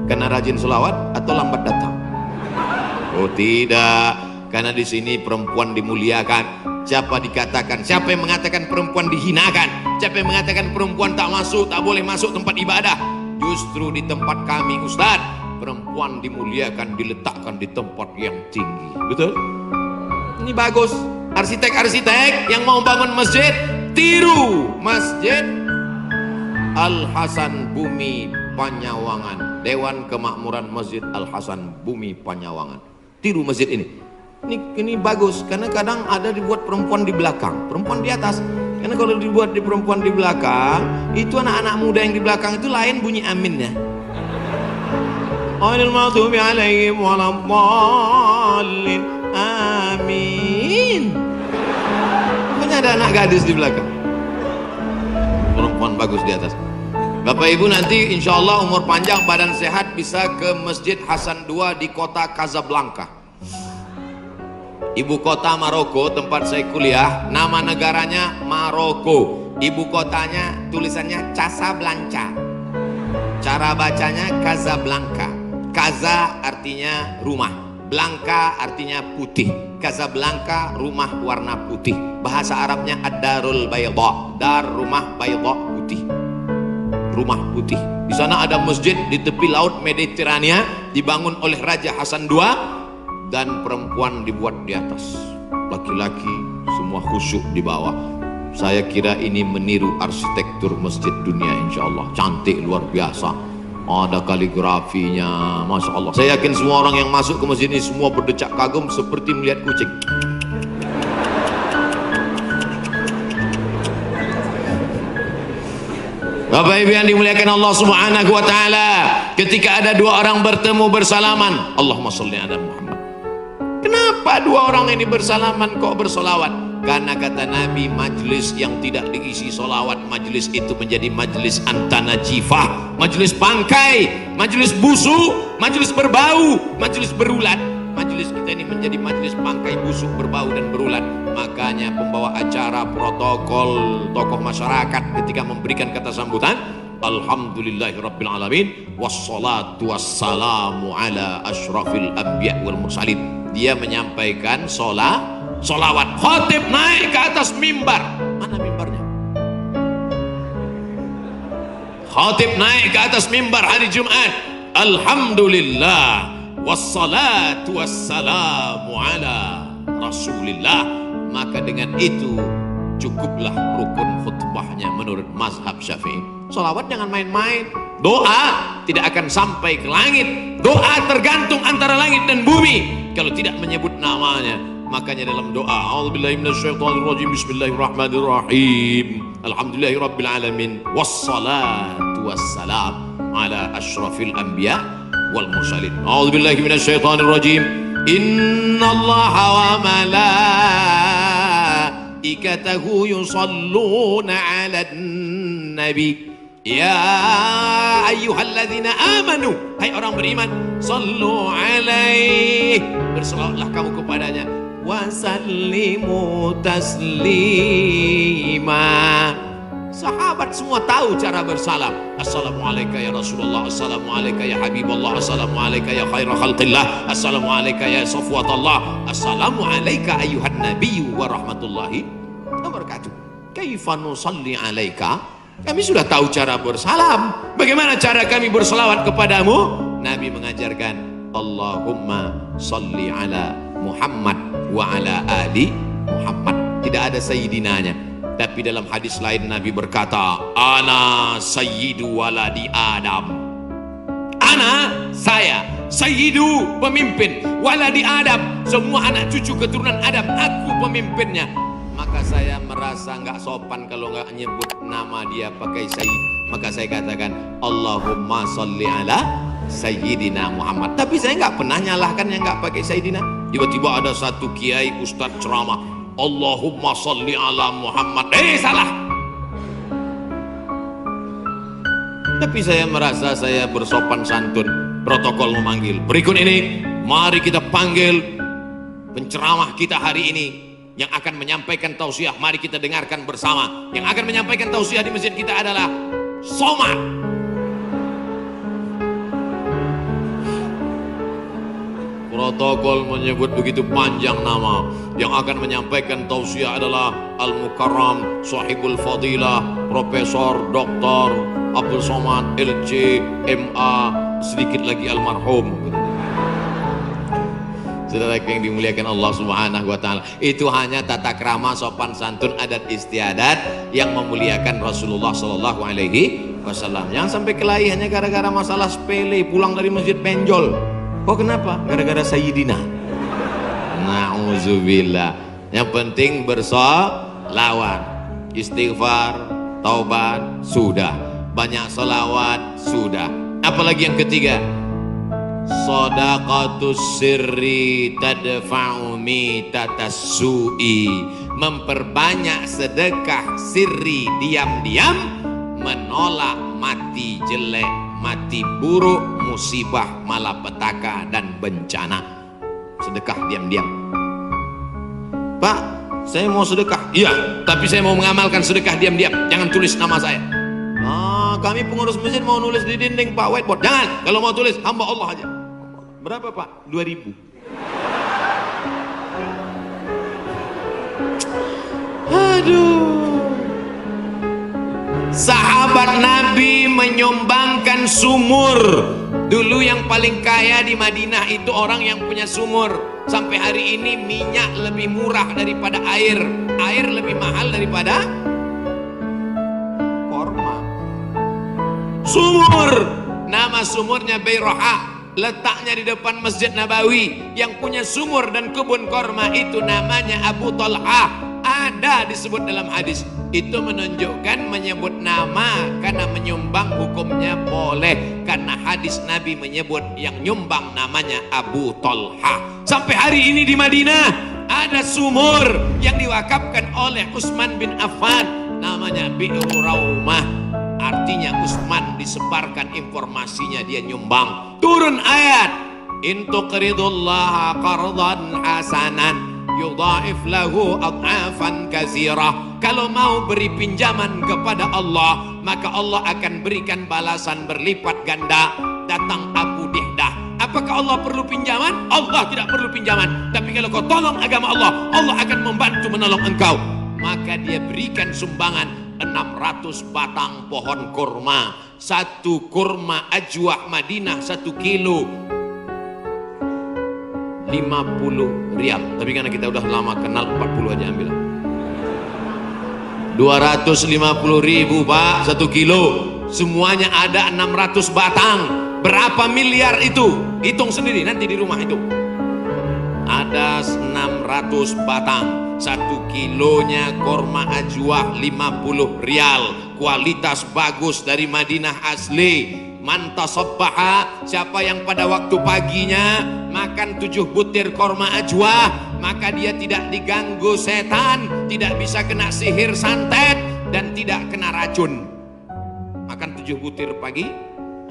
karena rajin solawat atau lambat datang. Oh tidak, karena di sini perempuan dimuliakan. Siapa yang mengatakan perempuan dihinakan? Siapa yang mengatakan perempuan tak boleh masuk tempat ibadah? Justru di tempat kami Ustadz, perempuan dimuliakan, diletakkan di tempat yang tinggi. Betul? Ini bagus. Arsitek-arsitek yang mau bangun masjid, tiru Masjid Al-Hasan Bumi Panyawangan, Dewan Kemakmuran Masjid Al-Hasan Bumi Panyawangan. Tiru masjid ini. Ini bagus, karena kadang ada dibuat perempuan di belakang, perempuan di atas. Karena kalau dibuat di perempuan di belakang, itu anak-anak muda yang di belakang itu lain bunyi aminnya. Ghairil maghdubi alaihim waladdallin. Amin. Pokoknya ada anak gadis di belakang, perempuan bagus di atas. Bapak Ibu nanti insya Allah umur panjang, badan sehat, bisa ke Masjid Hasan II di kota Casablanca, ibu kota Maroko, tempat saya kuliah. Nama negaranya Maroko, ibu kotanya tulisannya Casablanca, cara bacanya Casablanca. Kaza artinya rumah, Blanca artinya putih. Casablanca rumah warna putih. Bahasa Arabnya ad-darul bayda, dar rumah, bayda putih, rumah putih. Di sana ada masjid di tepi laut Mediterania, dibangun oleh Raja Hasan II, dan perempuan dibuat di atas, laki-laki semua khusyuk di bawah. Saya kira ini meniru arsitektur masjid dunia, insya Allah cantik luar biasa. Ada kaligrafinya, masya Allah. Saya yakin semua orang yang masuk ke masjid ini semua berdecak kagum seperti melihat kucing. Bapak Ibu yang dimuliakan Allah Subhanahu wa taala, ketika ada 2 orang bertemu bersalaman, Allahumma sholli ala Muhammad. Kenapa 2 orang ini bersalaman kok bersolawat? Karena kata Nabi, majlis yang tidak diisi solawat, majlis itu menjadi majlis antanajifah, majlis bangkai, majlis busuk, majlis berbau, majlis berulat. Majlis kita ini menjadi majlis bangkai, busuk, berbau dan berulat. Makanya pembawa acara, protokol, tokoh masyarakat ketika memberikan kata sambutan, alhamdulillahirabbil alamin wassalatu wassalamu ala asyrafil anbiya wal mursalin. Dia menyampaikan solawat. Khatib naik ke atas mimbar. Mana mimbarnya? Khatib naik ke atas mimbar hari Jumat, alhamdulillah wassalatu wassalamu ala rasulillah. Maka dengan itu cukuplah rukun khutbahnya menurut mazhab Syafi'i. Solawat jangan main-main. Doa tidak akan sampai ke langit. Doa tergantung antara langit dan bumi kalau tidak menyebut namanya. Makanya dalam doa, a'udzubillahi minasyaitonirrajim, bismillahirrahmanirrahim, alhamdulillahirabbil alamin, wassalatu wassalam ala asyrafil anbiya wal mursalin. A'udzubillahi minasyaitonirrajim, innallaha wa malaikatahu yusalluna 'alan nabi. Ya ayyuhalladzina amanu, hai orang beriman, sallu alaihi, berselawatlah kamu kepadanya, wasallimu taslima. Sahabat semua tahu cara bersalam. Assalamualaikum ya Rasulullah, Assalamualaikum ya Habibullah, Assalamualaikum ya khairul khalqillah, Assalamualaikum ya safwatullah, Assalamualaikum ayuhan nabiyyu wa rahmatullahi wabarakatuh. Kaifa nusalli alaika? Kami sudah tahu cara bersalam. Bagaimana cara kami berselawat kepadamu? Nabi mengajarkan, Allahumma salli ala Muhammad wa ala ali Muhammad. Tidak ada sayyidinanya. Tapi dalam hadis lain Nabi berkata, ana sayyidu waladi Adam. Ana, saya, sayyidu, pemimpin, waladi Adam, semua anak cucu keturunan Adam, aku pemimpinnya. Maka saya merasa nggak sopan kalau nggak nyebut nama dia pakai sayyid. Maka saya katakan, Allahumma salli ala Sayyidina Muhammad. Tapi saya nggak pernah nyalahkan yang nggak pakai sayyidina. Tiba-tiba ada satu kiai ustadz ceramah, Allahumma salli ala Muhammad. Salah. Tapi saya merasa saya bersopan santun. Protokol memanggil. Berikut ini, mari kita panggil penceramah kita hari ini yang akan menyampaikan tausiah. Mari kita dengarkan bersama. Yang akan menyampaikan tausiah di masjid kita adalah Somad. Protokol menyebut begitu panjang nama. Yang akan menyampaikan tausiah adalah Al-Mukarram Sahibul Fadilah Profesor Dr. Abdul Somad LC MA, sedikit lagi almarhum. Saudara yang dimuliakan Allah Subhanahu wa taala, itu hanya tata krama sopan santun adat istiadat yang memuliakan Rasulullah sallallahu alaihi wasallam. Jangan sampai kelahi hanya gara-gara masalah sepele, pulang dari masjid benjol. Kok kenapa? Gara-gara sayyidina. Na'udzubillah. Yang penting bersolawat, istighfar, taubat, sudah. Banyak solawat, sudah. Apalagi yang ketiga, shadaqatus sirri tadfa'u mitatas su'i. Memperbanyak sedekah sirri, diam-diam, menolak mati jelek, mati buruk, musibah, malapetaka dan bencana. Sedekah diam-diam. Pak, saya mau sedekah. Iya, tapi saya mau mengamalkan sedekah diam-diam. Jangan tulis nama saya. Kami pengurus masjid mau nulis di dinding Pak, whiteboard. Jangan. Kalau mau tulis hamba Allah aja. Berapa Pak? 2.000. Aduh. Sahabat Nabi menyumbangkan sumur. Dulu yang paling kaya di Madinah itu orang yang punya sumur. Sampai hari ini minyak lebih murah daripada air. Air lebih mahal daripada korma. Sumur. Nama sumurnya Bayroha. Letaknya di depan Masjid Nabawi. Yang punya sumur dan kebun korma itu namanya Abu Talha. Ada disebut dalam hadis. Itu menunjukkan menyebut nama karena menyumbang hukumnya boleh, karena hadis Nabi menyebut yang nyumbang namanya Abu Talha. Sampai hari ini di Madinah ada sumur yang diwakafkan oleh Utsman bin Affan, namanya Bi'ru Raumah. Artinya Utsman disebarkan informasinya, dia nyumbang. Turun ayat, in tuqridullaha qardan hasanan yudha'if lahu ad'afan katsirah. Kalau mau beri pinjaman kepada Allah, maka Allah akan berikan balasan berlipat ganda. Datang Abu Dihdah. Apakah Allah perlu pinjaman? Allah tidak perlu pinjaman. Tapi kalau kau tolong agama Allah, Allah akan membantu menolong engkau. Maka dia berikan sumbangan 600 batang pohon kurma. Satu kurma ajwah Madinah 1 kilo 50 rial. Tapi karena kita udah lama kenal, 40 aja ambil. 250.000 Pak 1 kilo. Semuanya ada 600 batang. Berapa miliar itu? Hitung sendiri nanti di rumah itu. Ada 600 batang. 1 kilonya korma ajwah 50 rial. Kualitas bagus dari Madinah asli. Mantasabbaha, siapa yang pada waktu paginya makan 7 butir korma ajwah, maka dia tidak diganggu setan, tidak bisa kena sihir santet, dan tidak kena racun. Makan 7 butir pagi,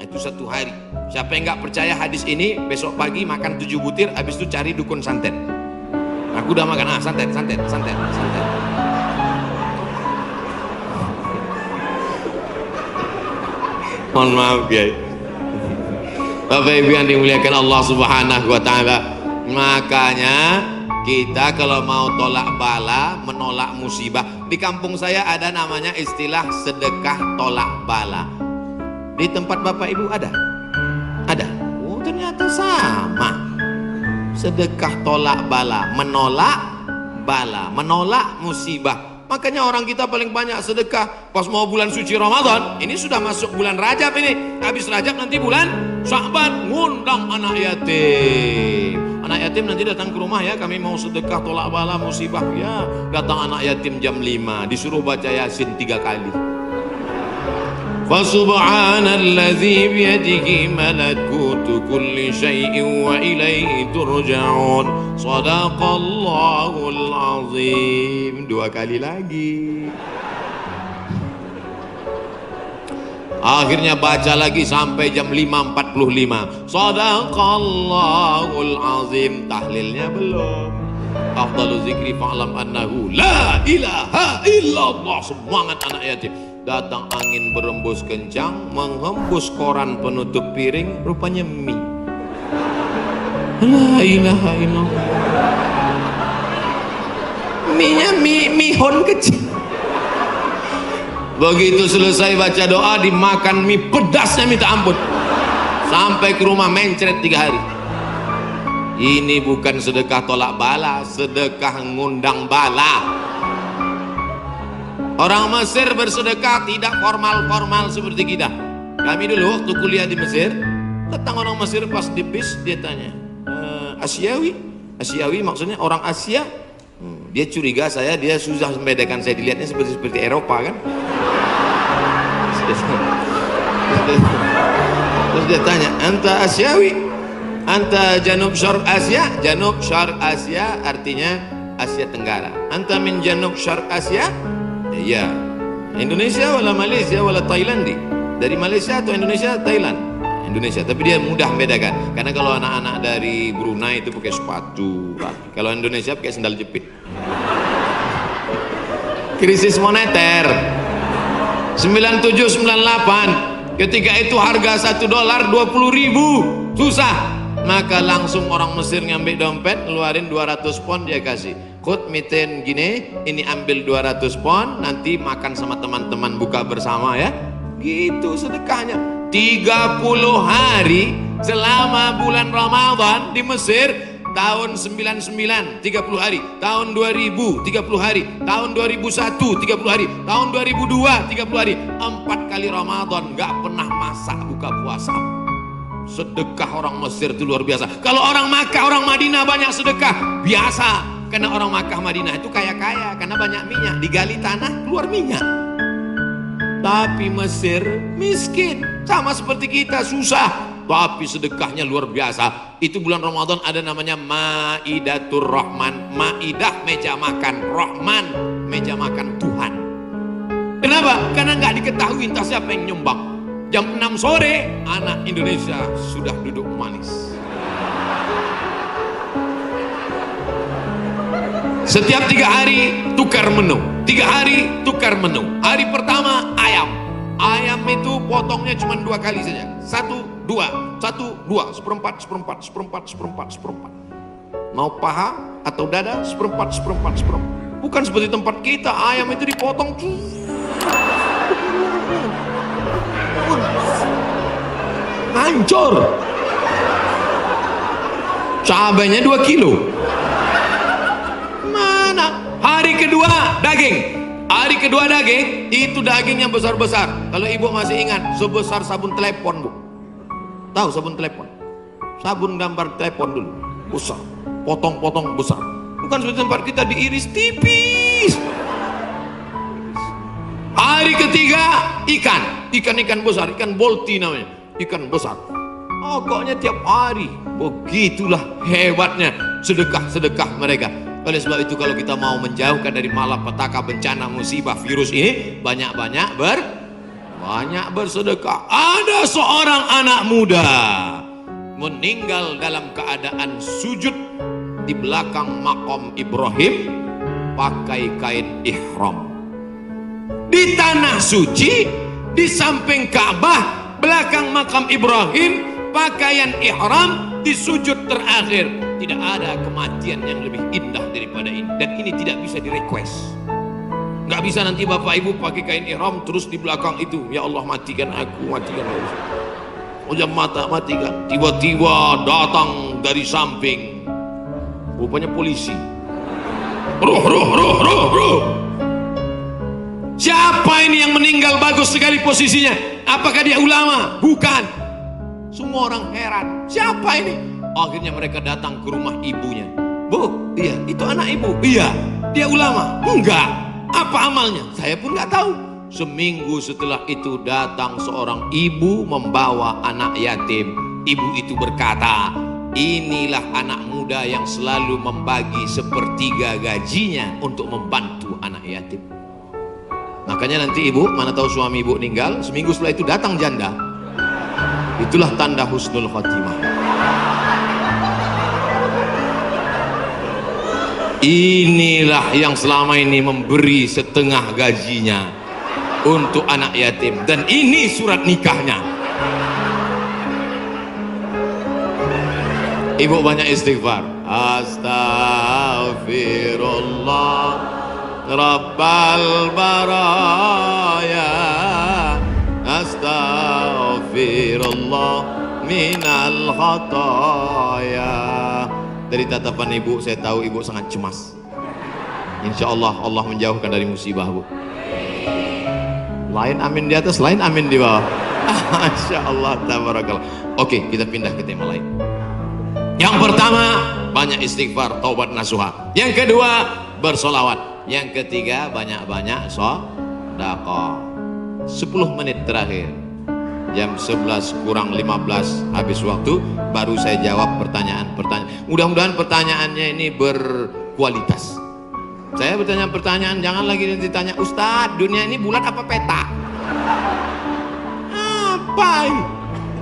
itu 1 hari. Siapa yang nggak percaya hadis ini, besok pagi makan 7 butir, habis itu cari dukun santet. Aku udah makan, santet. Mohon maaf ya. Bapak Ibu yang dimuliakan Allah Subhanahu wa taala. Makanya kita kalau mau tolak bala, menolak musibah, di kampung saya ada namanya istilah sedekah tolak bala. Di tempat Bapak Ibu ada? Ada. Oh, ternyata sama. Sedekah tolak bala, menolak bala, menolak musibah. Makanya orang kita paling banyak sedekah pas mau bulan suci Ramadan. Ini sudah masuk bulan Rajab ini. Habis Rajab nanti bulan Sya'ban, ngundang anak yatim. Anak yatim nanti datang ke rumah ya, kami mau sedekah tolak bala musibah ya. Datang anak yatim jam 5, disuruh baca Yasin 3 kali. Fasubhanalladzi biyadihi malakutu kulli syai'in wa ilaihi turja'un. Shadaqallahul azim. 2 kali lagi. Akhirnya baca lagi sampai jam 5.45. Shadaqallahul azim. Tahlilnya belum. Afdalu zikri fa'lam annahu la ilaha illallah. Semangat anak yatim. Datang angin berembus kencang, menghembus koran penutup piring, rupanya mie. La ilaha illallah. Mie-nya mihon kecil. Begitu selesai baca doa, dimakan mie pedasnya minta ampun. Sampai ke rumah mencret 3 hari. Ini bukan sedekah tolak bala, sedekah ngundang bala. Orang Mesir bersedekah tidak formal-formal seperti kita. Kami dulu waktu kuliah di Mesir, datang orang Mesir pas di bis, dia tanya, Asiawi? Asiawi maksudnya orang Asia? Dia curiga dia susah membedakan saya, dilihatnya seperti Eropa kan. Terus dia tanya, anta Asiawi? Anta Janub Syarq Asia? Janub Syarq Asia artinya Asia Tenggara. Anta min Janub Syarq Asia? Ya, Indonesia wala Malaysia wala Thailandi. Dari Malaysia atau Indonesia? Thailand. Indonesia. Tapi dia mudah membedakan. Karena kalau anak-anak dari Brunei itu pakai sepatu, kalau Indonesia pakai sendal jepit. Krisis moneter 97-98. Ketika itu harga $1 $20.000, susah. Maka langsung orang Mesir ngambil dompet, ngeluarin 200 pon, dia kasih. Khud miten gini, ini ambil 200 pon, nanti makan sama teman-teman buka bersama ya. Gitu sedekahnya. 30 hari selama bulan Ramadan di Mesir. Tahun 99 30 hari, tahun 2000 30 hari, tahun 2001 30 hari, tahun 2002 30 hari. 4 kali Ramadan gak pernah masak buka puasa. Sedekah orang Mesir itu luar biasa. Kalau orang Makkah, orang Madinah banyak sedekah biasa, karena orang Makkah Madinah itu kaya-kaya karena banyak minyak, digali tanah keluar minyak. Tapi Mesir miskin, sama seperti kita, susah, tapi sedekahnya luar biasa. Itu bulan Ramadan ada namanya Maidatur Rahman. Maidah meja makan, Rahman meja makan Tuhan. Kenapa? Karena nggak diketahui entah siapa yang nyumbang. Jam 6 sore anak Indonesia sudah duduk manis. Setiap 3 hari tukar menu, 3 hari tukar menu. Hari pertama ayam. Ayam itu potongnya cuma 2 kali saja. 1, 2, 1, 2, seperempat, seperempat, seperempat, seperempat, seperempat. Mau paha atau dada, seperempat, seperempat, seperempat. Bukan seperti tempat kita, ayam itu dipotong. Hancur. Cabainya 2 kilo. Mana? Hari kedua daging. Hari kedua daging, itu dagingnya besar-besar. Kalau ibu masih ingat, sebesar sabun telepon, Bu. Tahu sabun telepon? Sabun gambar telepon dulu. Besar. Potong-potong besar. Bukan seperti tempat kita diiris tipis. Hari ketiga ikan. Ikan-ikan besar, ikan bolti namanya. Ikan besar. Pokoknya tiap hari. Begitulah hebatnya sedekah-sedekah mereka. Oleh sebab itu kalau kita mau menjauhkan dari malapetaka, bencana, musibah, virus ini, banyak-banyak bersedekah. Ada seorang anak muda meninggal dalam keadaan sujud di belakang makom Ibrahim pakai kain ihram. Di tanah suci, di samping Ka'bah, belakang makam Ibrahim, pakaian ihram di sujud terakhir. Tidak ada kematian yang lebih indah daripada ini, dan ini tidak bisa di-request. Nggak bisa nanti bapak ibu pakai kain ihram terus di belakang itu, ya Allah matikan aku, matikan aku. Ujam mata matikan. Tiba-tiba datang dari samping, rupanya polisi. Ruh. Siapa ini yang meninggal? Bagus sekali posisinya. Apakah dia ulama? Bukan. Semua orang heran. Siapa ini? Akhirnya mereka datang ke rumah ibunya. Bu, iya, itu anak ibu. Iya, dia ulama. Enggak. Apa amalnya? Saya pun nggak tahu. Seminggu setelah itu datang seorang ibu membawa anak yatim. Ibu itu berkata, inilah anak muda yang selalu membagi sepertiga gajinya untuk membantu anak yatim. Makanya nanti ibu, mana tahu suami ibu meninggal, seminggu setelah itu datang janda. Itulah tanda husnul khotimah. Inilah yang selama ini memberi setengah gajinya untuk anak yatim, dan ini surat nikahnya. Ibu banyak istighfar. Astaghfirullah Rabbal baraya, astaghfirullah minal khataya. Dari tatapan ibu saya tahu ibu sangat cemas. Insya Allah Allah menjauhkan dari musibah, Bu. Lain amin di atas, lain amin di bawah. Masya Allah, tabarakallah. Oke, kita pindah ke tema lain. Yang pertama, banyak istighfar, taubat nasuha. Yang kedua, bersolawat. Yang ketiga, banyak-banyak sedekah. 10 menit terakhir, jam 11 kurang 15 habis waktu, baru saya jawab pertanyaan-pertanyaan. Mudah-mudahan pertanyaannya ini berkualitas. Saya bertanya pertanyaan, jangan lagi ditanya, Ustadz, dunia ini bulat apa peta? Apa ini?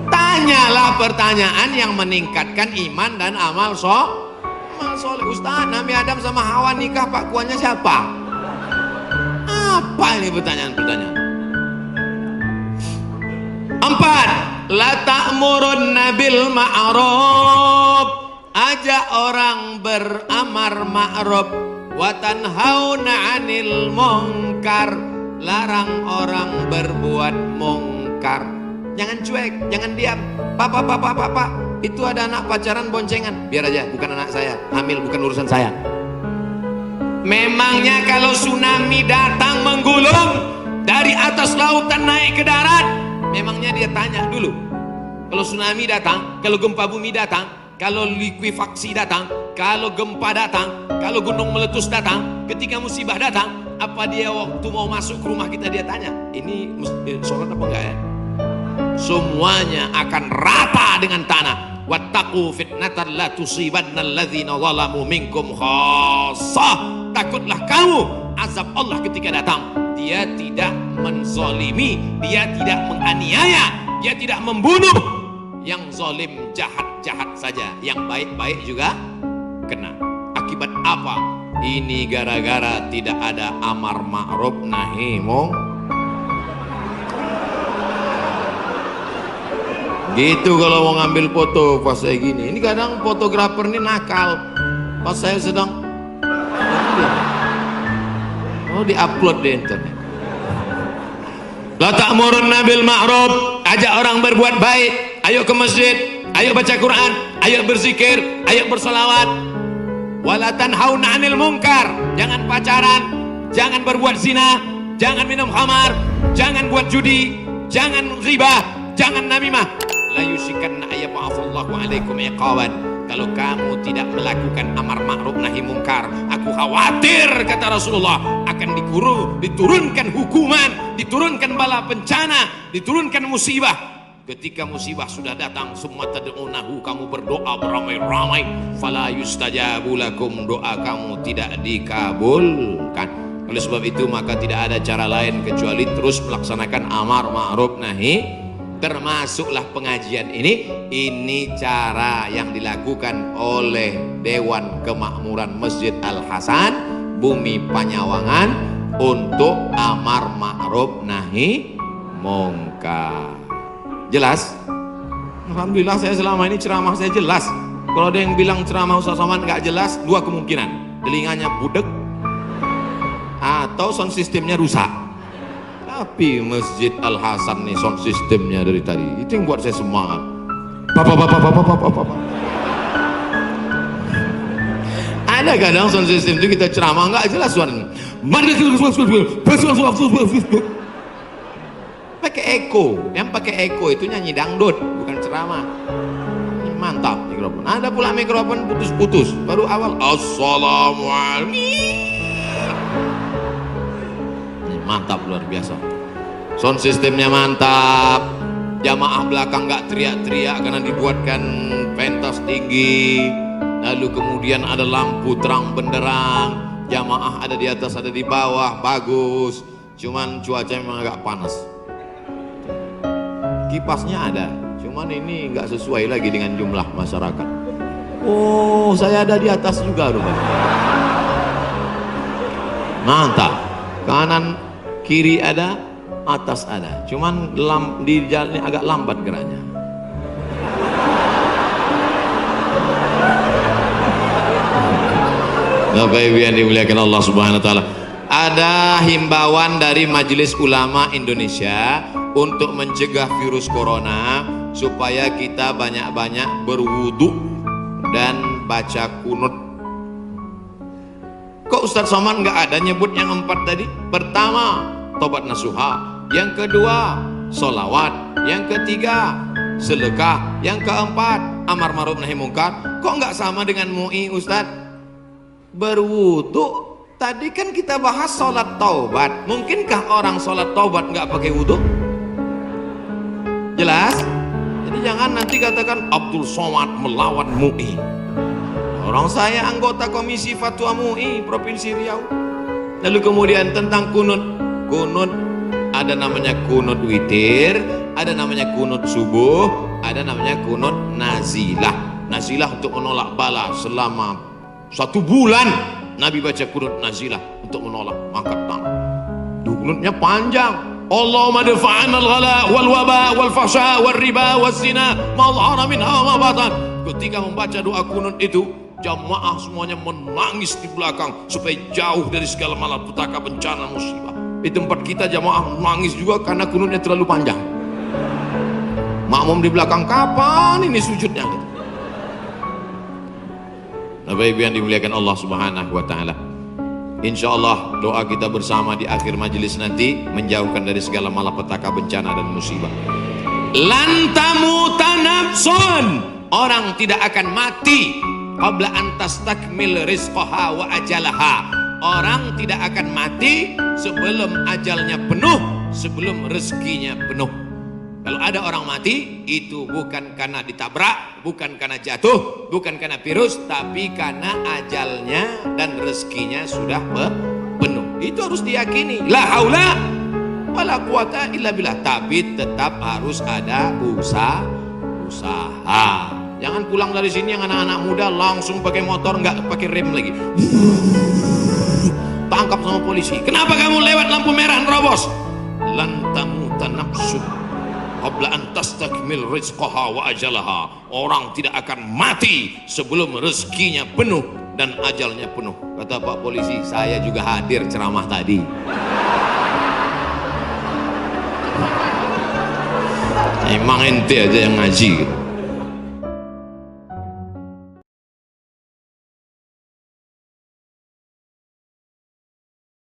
Tanyalah pertanyaan yang meningkatkan iman dan amal soleh. Ustaz, Nabi Adam sama Hawa nikah, pak kuannya siapa? Apa ini pertanyaan-pertanyaan? 4. La ta'murunna bil ma'ruf, ajak orang beramar ma'ruf, wa tanhauna 'anil munkar, larang orang berbuat mungkar. Jangan cuek, jangan diam. Pak, itu ada anak pacaran boncengan, biar aja, bukan anak saya, hamil bukan urusan saya. Memangnya kalau tsunami datang menggulung dari atas lautan naik ke darat, memangnya dia tanya dulu? Kalau tsunami datang, kalau gempa bumi datang, kalau likuifaksi datang, kalau gempa datang, kalau gunung meletus datang, ketika musibah datang, apa dia waktu mau masuk ke rumah kita dia tanya, ini sholat apa enggak ya? Semuanya akan rata dengan tanah. Wattaqu fitnatan la tusibanna alladzina zalamu minkum khassah. Takutlah kamu azab Allah ketika datang. Dia tidak menzalimi, dia tidak menganiaya, dia tidak membunuh. Yang zalim jahat-jahat saja, yang baik-baik juga kena. Akibat apa? Ini gara-gara tidak ada amar ma'ruf nahi munkar. Gitu kalau mau ngambil foto pas saya gini. Ini kadang fotografer ini nakal. Pas saya sedang diupload di internet. La ta'murunna bil ma'ruf, ajak orang berbuat baik. Ayo ke masjid, ayo baca Quran, ayo berzikir, ayo bersolawat. Wala tanhauna 'anil munkar, jangan pacaran, jangan berbuat zina, jangan minum khamar, jangan buat judi, jangan riba, jangan namimah. La yusikanna ayyab'atsallahu 'alaikum iqaban. Kalau kamu tidak melakukan amar ma'ruf nahi mungkar, aku khawatir, kata Rasulullah, akan diturunkan hukuman, diturunkan bala bencana, diturunkan musibah. Ketika musibah sudah datang, semua tad'unahu, kamu berdoa beramai-ramai, fala yustajabu lakum, doa kamu tidak dikabulkan. Oleh sebab itu maka tidak ada cara lain kecuali terus melaksanakan amar ma'ruf nahi. Termasuklah pengajian ini cara yang dilakukan oleh Dewan Kemakmuran Masjid Al Hasan Bumi Panyawangan untuk amar ma'ruf nahi mungkar. Jelas? Alhamdulillah saya selama ini ceramah saya jelas. Kalau ada yang bilang ceramah Ustaz Somad nggak jelas, dua kemungkinan: telinganya budek atau sound systemnya rusak. Tapi Masjid Al Hasan nih sound systemnya dari tadi itu yang buat saya semangat. Bapak. Ada kadang sound system itu kita ceramah nggak jelas suaranya. Pakai echo, yang pakai echo itu nyanyi dangdut, bukan ceramah. Ini mantap mikrofon. Ada pula mikrofon putus-putus. Baru awal assalamualaikum. Ini mantap luar biasa. Sound systemnya mantap. Jamaah belakang nggak teriak-teriak karena dibuatkan pentas tinggi. Lalu kemudian ada lampu terang benderang. Jamaah ada di atas, ada di bawah, bagus. Cuman cuaca memang agak panas. Kipasnya ada, cuman ini nggak sesuai lagi dengan jumlah masyarakat. Oh, saya ada di atas juga rupanya. Mantap. Kanan kiri ada, atas ada. Cuman di jalannya agak lambat geraknya. Bapak Ibu yang dimuliakan Allah Subhanahu wa taala. Ada himbauan dari Majelis Ulama Indonesia untuk mencegah virus corona supaya kita banyak-banyak berwudu dan baca kunut. Kok Ustaz Somad nggak ada nyebut yang 4 tadi? Pertama, tobat nasuha. Yang kedua, solawat. Yang ketiga, sedekah. Yang keempat, amar ma'ruf nahi mungkar. Kok nggak sama dengan MUI Ustaz? Berwudu. Tadi kan kita bahas sholat taubat. Mungkinkah orang sholat taubat nggak pakai wudu? Jelas? Jadi jangan nanti katakan Abdul Somad melawan MUI. Orang saya anggota komisi fatwa MUI Provinsi Riau. Lalu kemudian tentang kunut. Kunut ada namanya kunut witir, ada namanya kunut subuh, ada namanya kunut nazilah. Nazilah untuk menolak bala selama 1 bulan. Nabi baca kunut nazilah untuk menolak angkat tangan. Kunutnya panjang. Allahumma dafa'ana al-ghala wal waba wal fahsya wal riba wal zina ma dhahara minha wa ma batan. Ketika membaca doa kunut itu, jamaah semuanya menangis di belakang supaya jauh dari segala malapetaka, bencana, musibah. Di tempat kita jamaah menangis juga karena kunutnya terlalu panjang. Makmum di belakang, kapan ini sujudnya? Bapak Ibu yang dimuliakan Allah Subhanahu wa taala. Insyaallah doa kita bersama di akhir majelis nanti menjauhkan dari segala malapetaka, bencana dan musibah. Lan tamuta nafsun, orang tidak akan mati qabla an tastakmil rizqaha wa ajalaha. Orang tidak akan mati sebelum ajalnya penuh, sebelum rezekinya penuh. Kalau ada orang mati, itu bukan karena ditabrak, bukan karena jatuh, bukan karena virus, tapi karena ajalnya dan rezekinya sudah penuh. Itu harus diyakini. La haula wala quwata illa billah. Tapi tetap harus ada usaha. Jangan pulang dari sini yang anak-anak muda langsung pakai motor, nggak pakai rem lagi. Tangkap sama polisi. Kenapa kamu lewat lampu merah nerobos? Lan tamuta nafsun qabla an tastakmil rizqaha wa ajalaha. Orang tidak akan mati sebelum rezekinya penuh dan ajalnya penuh. Kata Pak Polisi, saya juga hadir ceramah tadi. Emang ente aja yang ngaji.